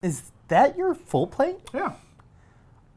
Is that your full plate? Yeah.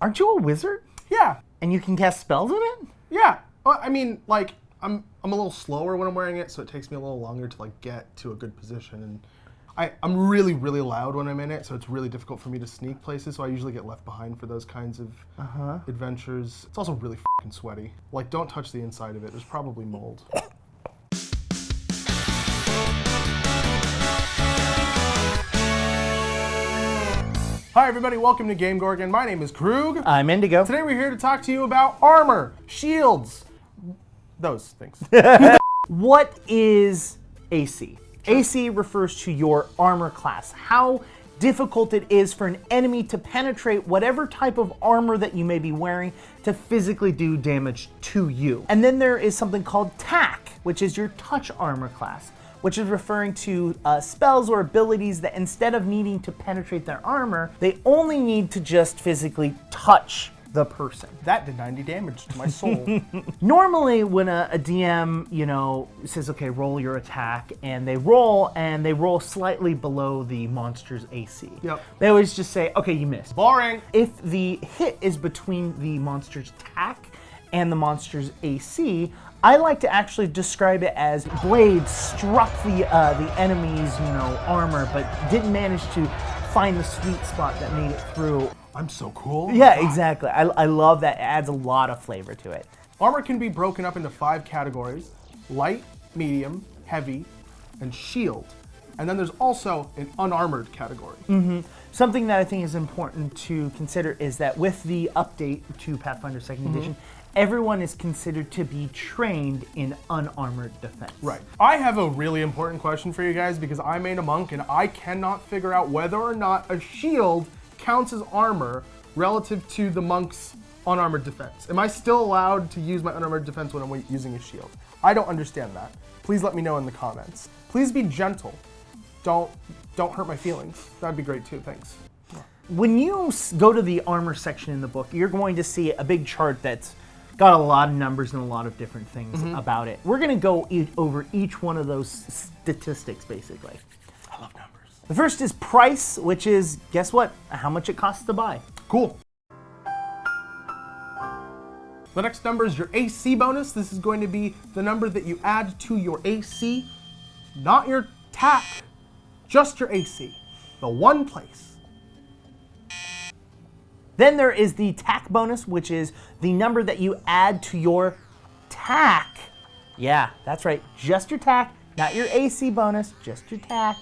Aren't you a wizard? Yeah. And you can cast spells in it? Yeah. Well, I mean, like, I'm a little slower when I'm wearing it, so it takes me a little longer to like get to a good position. And I'm really, really loud when I'm in it, so it's really difficult for me to sneak places. So I usually get left behind for those kinds of adventures. It's also really fucking sweaty. Like, don't touch the inside of it. There's probably mold. Hi everybody, welcome to GameGorgon. My name is Krug. I'm Indigo. Today we're here to talk to you about armor, shields, those things. What is AC? AC refers to your armor class. How difficult it is for an enemy to penetrate whatever type of armor that you may be wearing to physically do damage to you. And then there is something called TAC, which is your touch armor class, which is referring to spells or abilities that instead of needing to penetrate their armor, they only need to just physically touch the person. That did 90 damage to my soul. Normally when a DM, says, okay, roll your attack, and they roll slightly below the monster's AC. Yep. They always just say, okay, you missed. Boring. If the hit is between the monster's attack and the monster's AC, I like to actually describe it as blades struck the enemy's, armor, but didn't manage to find the sweet spot that made it through. I'm so cool. Yeah, exactly. I love that. It adds a lot of flavor to it. Armor can be broken up into 5 categories: light, medium, heavy, and shield. And then there's also an unarmored category. Something that I think is important to consider is that with the update to Pathfinder 2nd Edition, everyone is considered to be trained in unarmored defense. Right. I have a really important question for you guys because I made a monk and I cannot figure out whether or not a shield counts as armor relative to the monk's unarmored defense. Am I still allowed to use my unarmored defense when I'm using a shield? I don't understand that. Please let me know in the comments. Please be gentle. Don't hurt my feelings. That'd be great too, thanks. When you go to the armor section in the book, you're going to see a big chart that's got a lot of numbers and a lot of different things about it. We're gonna go over each one of those statistics, basically. I love numbers. The first is price, which is, guess what? How much it costs to buy. Cool. The next number is your AC bonus. This is going to be the number that you add to your AC, not your TAC, just your AC, the one place. Then there is the TAC bonus, which is the number that you add to your TAC. Yeah, that's right, just your TAC, not your AC bonus, just your TAC.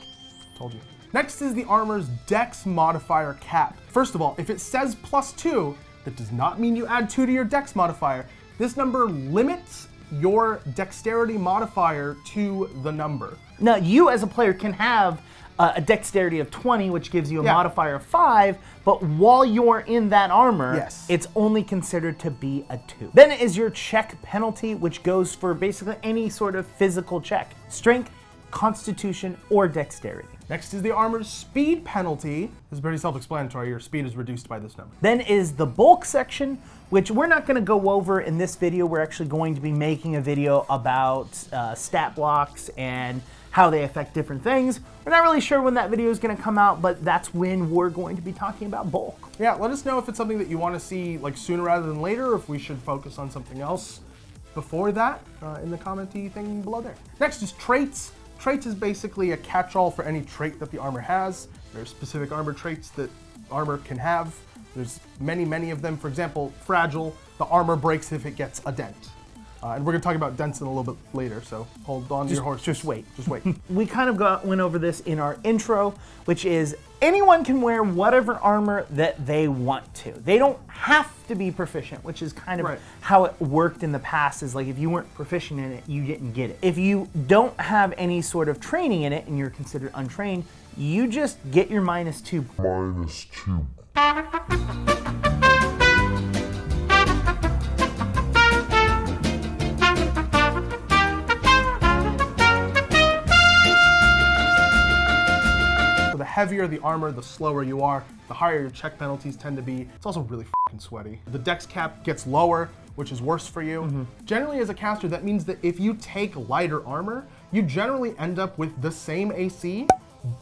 Told you. Next is the armor's Dex Modifier cap. First of all, if it says +2, that does not mean you add 2 to your Dex modifier. This number limits your dexterity modifier to the number. Now, you as a player can have a dexterity of 20, which gives you a modifier of 5, but while you're in that armor, it's only considered to be a 2. Then it is your check penalty, which goes for basically any sort of physical check: strength, constitution, or dexterity. Next is the armor's speed penalty. This is pretty self-explanatory. Your speed is reduced by this number. Then is the bulk section, which we're not going to go over in this video. We're actually going to be making a video about stat blocks and how they affect different things. We're not really sure when that video is going to come out, but that's when we're going to be talking about bulk. Yeah, let us know if it's something that you want to see like sooner rather than later, or if we should focus on something else before that in the commenty thing below there. Next is traits. Traits is basically a catch-all for any trait that the armor has. There's specific armor traits that armor can have. There's many of them. For example, fragile, the armor breaks if it gets a dent. And we're going to talk about dents in a little bit later, so hold on to your horse. Just wait. Just wait. We kind of went over this in our intro, which is anyone can wear whatever armor that they want to. They don't have to be proficient, which is kind of how it worked in the past, is like if you weren't proficient in it, you didn't get it. If you don't have any sort of training in it and you're considered untrained, you just get your -2. -2. The heavier the armor, the slower you are, the higher your check penalties tend to be. It's also really fucking sweaty. The dex cap gets lower, which is worse for you. Generally, as a caster, that means that if you take lighter armor, you generally end up with the same AC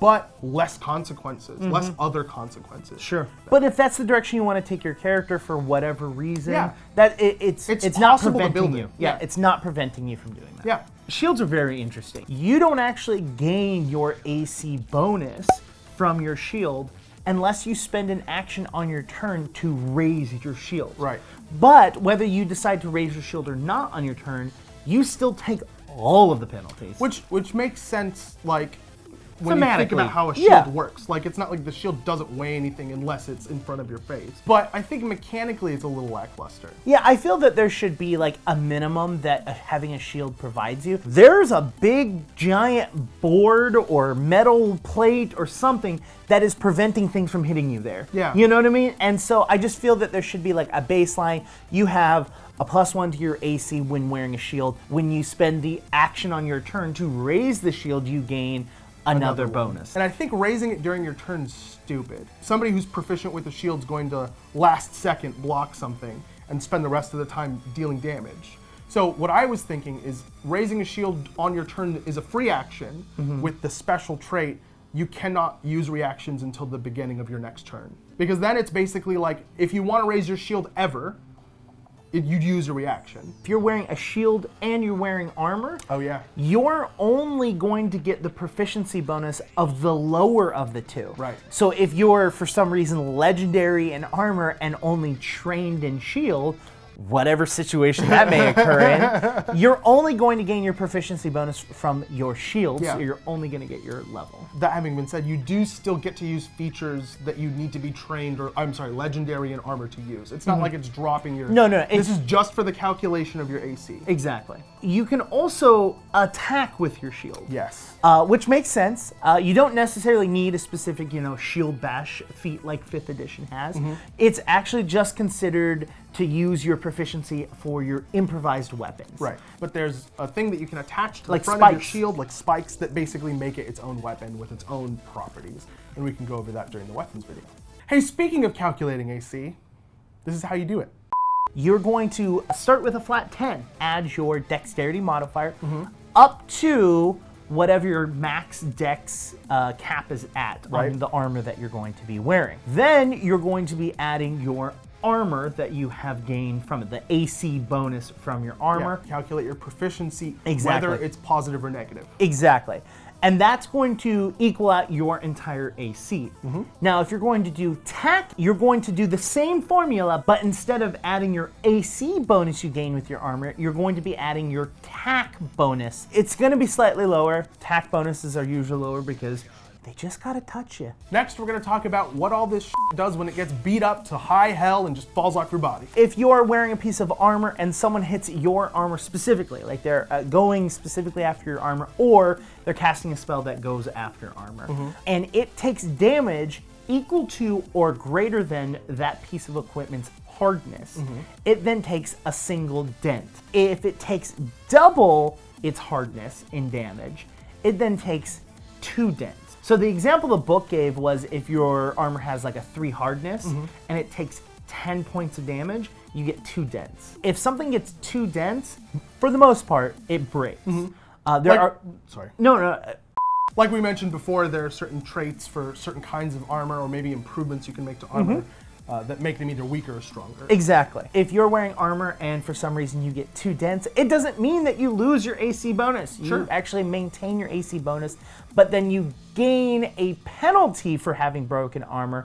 but less consequences, less other consequences. Sure. But if that's the direction you want to take your character for whatever reason, Yeah. that it's not possible to preventing build it. you. Yeah, it's not preventing you from doing that. Yeah. Shields are very interesting. You don't actually gain your AC bonus from your shield unless you spend an action on your turn to raise your shield. Right. But whether you decide to raise your shield or not on your turn, you still take all of the penalties. Which makes sense, like, when you think Thematically, about how a shield yeah. works. Like, it's not like the shield doesn't weigh anything unless it's in front of your face. But I think mechanically it's a little lackluster. Yeah, I feel that there should be like a minimum that having a shield provides you. There's a big giant board or metal plate or something that is preventing things from hitting you there. Yeah. You know what I mean? And so I just feel that there should be like a baseline. You have a +1 to your AC when wearing a shield. When you spend the action on your turn to raise the shield, you gain another bonus. And I think raising it during your turn is stupid. Somebody who's proficient with the shield's going to last second block something and spend the rest of the time dealing damage. So what I was thinking is raising a shield on your turn is a free action with the special trait. You cannot use reactions until the beginning of your next turn. Because then it's basically like, if you want to raise your shield ever, you'd use a reaction. If you're wearing a shield and you're wearing armor, Oh yeah. you're only going to get the proficiency bonus of the lower of the two. Right. So if you're, for some reason, legendary in armor and only trained in shield, whatever situation that may occur in, you're only going to gain your proficiency bonus from your shield, Yeah. so you're only going to get your level. That having been said, you do still get to use features that you need to be trained, or legendary in armor to use. It's not like it's dropping your... No, This is just for the calculation of your AC. Exactly. You can also attack with your shield. Yes. Which makes sense. You don't necessarily need a specific, shield bash feat like 5th edition has. It's actually just considered to use your proficiency for your improvised weapons. Right. But there's a thing that you can attach to the Like front of your spikes. shield, like spikes, that basically make it its own weapon with its own properties. And we can go over that during the weapons video. Hey, speaking of calculating AC, this is how you do it. You're going to start with a flat 10, add your dexterity modifier up to whatever your max dex cap is at on the armor that you're going to be wearing. Then you're going to be adding your armor that you have gained from it, the AC bonus from your armor. Yeah, calculate your proficiency, Exactly. whether it's positive or negative. Exactly. And that's going to equal out your entire AC. Now, if you're going to do tack, you're going to do the same formula, but instead of adding your AC bonus you gain with your armor, you're going to be adding your tack bonus. It's going to be slightly lower. Tack bonuses are usually lower because they just gotta touch you. Next, we're gonna talk about what all this does when it gets beat up to high hell and just falls off your body. If you're wearing a piece of armor and someone hits your armor specifically, like they're going specifically after your armor, or they're casting a spell that goes after armor, and it takes damage equal to or greater than that piece of equipment's hardness, it then takes a single dent. If it takes double its hardness in damage, it then takes 2 dents. So the example the book gave was if your armor has like a 3 hardness and it takes 10 points of damage, you get 2 dents. If something gets 2 dents, for the most part, it breaks. Like we mentioned before, there are certain traits for certain kinds of armor, or maybe improvements you can make to armor that make them either weaker or stronger. Exactly. If you're wearing armor and for some reason you get 2 dents, it doesn't mean that you lose your AC bonus. You actually maintain your AC bonus, but then you gain a penalty for having broken armor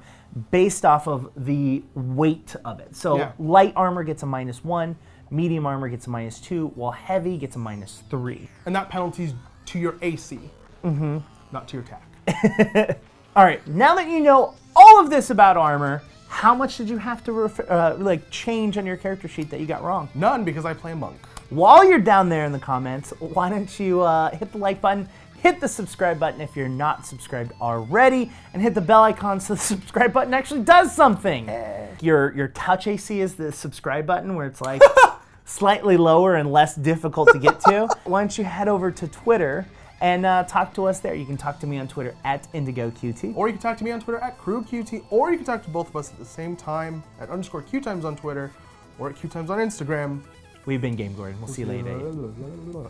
based off of the weight of it. So light armor gets a -1, medium armor gets a -2, while heavy gets a -3. And that penalty's to your AC, not to your tack. All right, now that you know all of this about armor, how much did you have to change on your character sheet that you got wrong? None, because I play a monk. While you're down there in the comments, why don't you hit the like button, hit the subscribe button if you're not subscribed already, and hit the bell icon so the subscribe button actually does something. Your touch AC is the subscribe button where it's like slightly lower and less difficult to get to. Why don't you head over to Twitter and talk to us there. You can talk to me on Twitter at IndigoQT. Or you can talk to me on Twitter at QueueTimes, or you can talk to both of us at the same time at _QueueTimes on Twitter, or at QueueTimes on Instagram. We've been GameGorgon. We'll see you later.